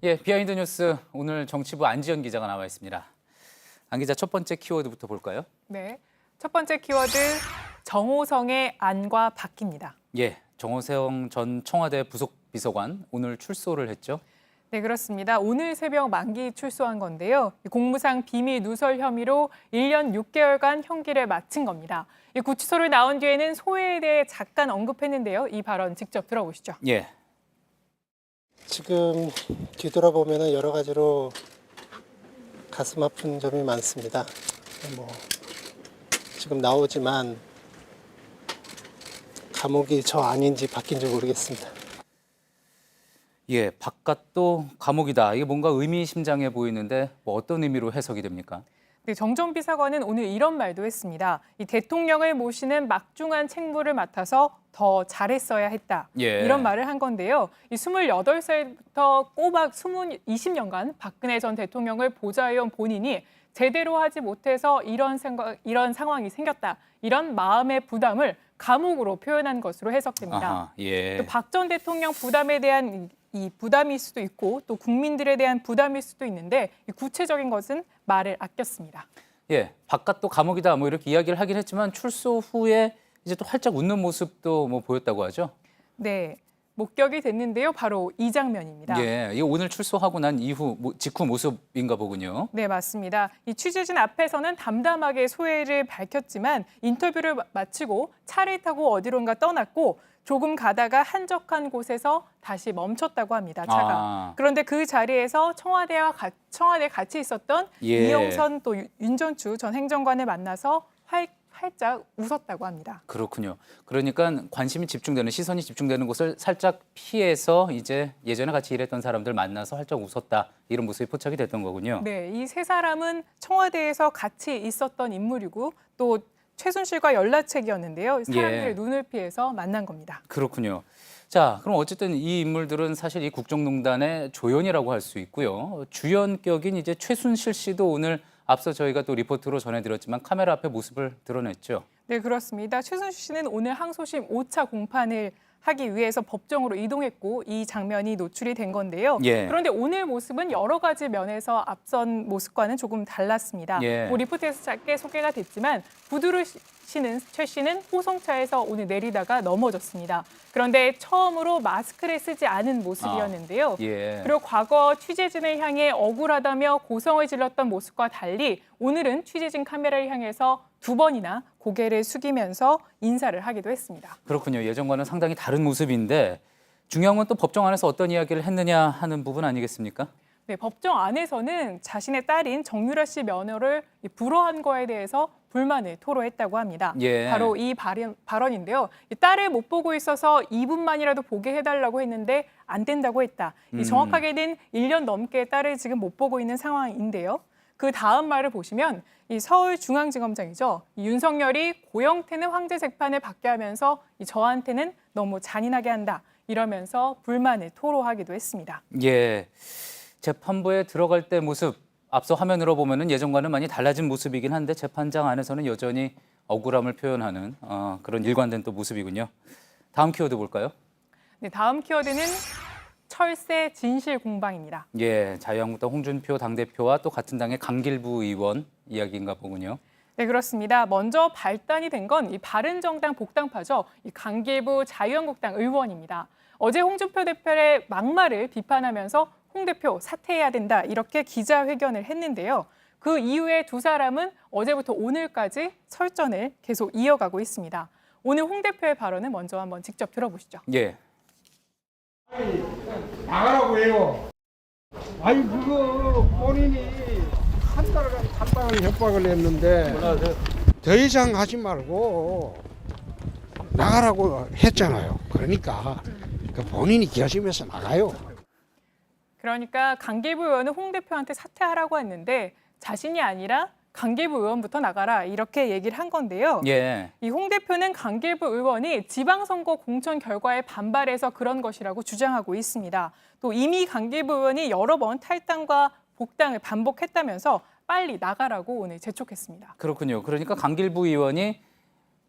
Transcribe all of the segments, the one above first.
예, 비하인드 뉴스 오늘 정치부 안지연 기자가 나와 있습니다. 안 기자, 첫 번째 키워드부터 볼까요? 네, 첫 번째 키워드 정호성의 안과 박입니다. 예, 정호성 전 청와대 부속비서관 오늘 출소를 했죠. 네, 그렇습니다. 오늘 새벽 만기 출소한 건데요. 공무상 비밀 누설 혐의로 1년 6개월간 형기를 마친 겁니다. 이 구치소를 나온 뒤에는 소회에 대해 잠깐 언급했는데요. 이 발언 직접 들어보시죠. 예. 지금 뒤돌아보면 여러 가지로 가슴 아픈 점이 많습니다. 지금 나오지만 감옥이 저 아닌지 바뀐지 모르겠습니다. 예, 바깥도 감옥이다. 이게 뭔가 의미심장해 보이는데 어떤 의미로 해석이 됩니까? 네, 정 전 비서관은 오늘 이런 말도 했습니다. 이 대통령을 모시는 막중한 책무를 맡아서 더 잘했어야 했다. 예. 이런 말을 한 건데요. 이 28살부터 꼬박 20년간 박근혜 전 대통령을 보좌해온 본인이 제대로 하지 못해서 이런 상황이 생겼다. 이런 마음의 부담을 감옥으로 표현한 것으로 해석됩니다. 아하, 예. 또 박 전 대통령 부담에 대한 이 부담일 수도 있고 또 국민들에 대한 부담일 수도 있는데 구체적인 것은 말을 아꼈습니다. 예, 바깥도 감옥이다 뭐 이렇게 이야기를 하긴 했지만 출소 후에 이제 또 활짝 웃는 모습도 뭐 보였다고 하죠. 네, 목격이 됐는데요. 바로 이 장면입니다. 예, 이 오늘 출소하고 난 이후 직후 모습인가 보군요. 네, 맞습니다. 이 취재진 앞에서는 담담하게 소회를 밝혔지만 인터뷰를 마치고 차를 타고 어디론가 떠났고 조금 가다가 한적한 곳에서 다시 멈췄다고 합니다. 차가. 그런데 그 자리에서 청와대에 같이 있었던 예. 이영선 또 윤전추 전 행정관을 만나서 활짝 웃었다고 합니다. 그렇군요. 그러니까 관심이 집중되는, 시선이 집중되는 곳을 살짝 피해서 이제 예전에 같이 일했던 사람들 만나서 활짝 웃었다. 이런 모습이 포착이 됐던 거군요. 네, 이 세 사람은 청와대에서 같이 있었던 인물이고 또 최순실과 연락책이었는데요. 사람들의 눈을 피해서 만난 겁니다. 그렇군요. 자, 그럼 어쨌든 이 인물들은 사실 이 국정농단의 조연이라고 할 수 있고요. 주연격인 이제 최순실 씨도 오늘 앞서 저희가 또 리포트로 전해드렸지만 카메라 앞에 모습을 드러냈죠. 네, 그렇습니다. 최순실 씨는 오늘 항소심 5차 공판을 하기 위해서 법정으로 이동했고 이 장면이 노출이 된 건데요. 예. 그런데 오늘 모습은 여러 가지 면에서 앞선 모습과는 조금 달랐습니다. 예. 리포트에서 짧게 소개가 됐지만 부두르시는 최 씨는 호송차에서 오늘 내리다가 넘어졌습니다. 그런데 처음으로 마스크를 쓰지 않은 모습이었는데요. 예. 그리고 과거 취재진을 향해 억울하다며 고성을 질렀던 모습과 달리 오늘은 취재진 카메라를 향해서 2번이나 고개를 숙이면서 인사를 하기도 했습니다. 그렇군요. 예전과는 상당히 다른 모습인데 중요한 건 또 법정 안에서 어떤 이야기를 했느냐 하는 부분 아니겠습니까? 네, 법정 안에서는 자신의 딸인 정유라 씨 면허를 불허한 거에 대해서 불만을 토로했다고 합니다. 예. 바로 이 발언인데요. 이 딸을 못 보고 있어서 2분만이라도 보게 해달라고 했는데 안 된다고 했다. 정확하게는 1년 넘게 딸을 지금 못 보고 있는 상황인데요. 그 다음 말을 보시면 이 서울중앙지검장이죠. 이 윤석열이 고영태는 황제 재판을 받게 하면서 저한테는 너무 잔인하게 한다. 이러면서 불만을 토로하기도 했습니다. 예. 재판부에 들어갈 때 모습 앞서 화면으로 보면은 예전과는 많이 달라진 모습이긴 한데 재판장 안에서는 여전히 억울함을 표현하는 그런 일관된 또 모습이군요. 다음 키워드 볼까요? 네, 다음 키워드는 철새 진실 공방입니다. 예, 자유한국당 홍준표 당대표와 또 같은 당의 강길부 의원 이야기인가 보군요. 네, 그렇습니다. 먼저 발단이 된 건 이 바른정당 복당파죠. 이 강길부 자유한국당 의원입니다. 어제 홍준표 대표의 막말을 비판하면서 홍 대표 사퇴해야 된다 이렇게 기자회견을 했는데요. 그 이후에 두 사람은 어제부터 오늘까지 설전을 계속 이어가고 있습니다. 오늘 홍 대표의 발언은 먼저 한번 직접 들어보시죠. 예. 나가라고 해요. 아니 그거 본인이 한 달간 탈당을 협박을 했는데 더 이상 하지 말고 나가라고 했잖아요. 그러니까 본인이 결심해서 나가요. 그러니까 강길부 의원은 홍 대표한테 사퇴하라고 했는데 자신이 아니라 강길부 의원부터 나가라 이렇게 얘기를 한 건데요. 예. 이 홍 대표는 강길부 의원이 지방선거 공천 결과에 반발해서 그런 것이라고 주장하고 있습니다. 또 이미 강길부 의원이 여러 번 탈당과 복당을 반복했다면서 빨리 나가라고 오늘 재촉했습니다. 그렇군요. 그러니까 강길부 의원이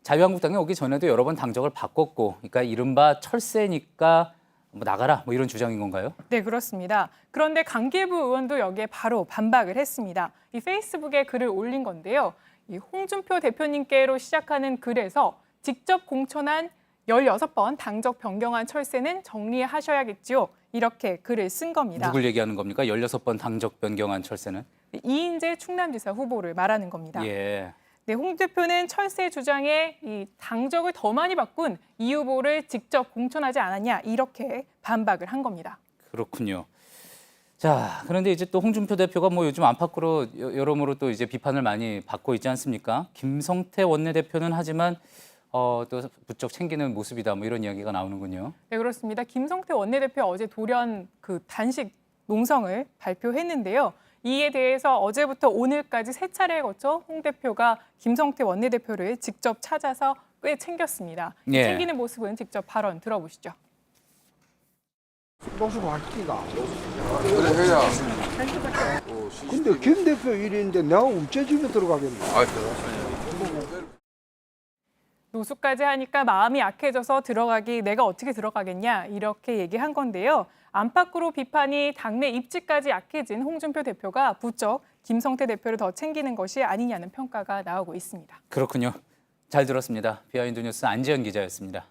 자유한국당에 오기 전에도 여러 번 당적을 바꿨고, 그러니까 이른바 철새니까 뭐 나가라 뭐 이런 주장인 건가요? 네, 그렇습니다. 그런데 강기부 의원도 여기에 바로 반박을 했습니다. 이 페이스북에 글을 올린 건데요. 이 홍준표 대표님께로 시작하는 글에서 직접 공천한 16번 당적 변경안 철새는 정리하셔야겠지요. 이렇게 글을 쓴 겁니다. 누굴 얘기하는 겁니까? 16번 당적 변경안 철새는? 이인재 충남지사 후보를 말하는 겁니다. 예. 네, 홍 대표는 철새 주장에 이 당적을 더 많이 바꾼 이 후보를 직접 공천하지 않았냐 이렇게 반박을 한 겁니다. 그렇군요. 자, 그런데 이제 또 홍준표 대표가 뭐 요즘 안팎으로 여러모로 또 이제 비판을 많이 받고 있지 않습니까? 김성태 원내대표는 하지만 또 부쩍 챙기는 모습이다 뭐 이런 이야기가 나오는군요. 네, 그렇습니다. 김성태 원내대표 어제 돌연 그 단식 농성을 발표했는데요. 이에 대해서 어제부터 오늘까지 3차례에 거쳐 홍 대표가 김성태 원내대표를 직접 찾아서 꽤 챙겼습니다. 예. 챙기는 모습은 직접 발언 들어보시죠. 노숙 할기가. 그래 해야. 근데 김 대표 일인데 내가 언제 집에 들어가겠나? 노숙까지 하니까 마음이 약해져서 내가 어떻게 들어가겠냐 이렇게 얘기한 건데요. 안팎으로 비판이 당내 입지까지 약해진 홍준표 대표가 부쩍 김성태 대표를 더 챙기는 것이 아니냐는 평가가 나오고 있습니다. 그렇군요. 잘 들었습니다. 비하인드 뉴스 안지현 기자였습니다.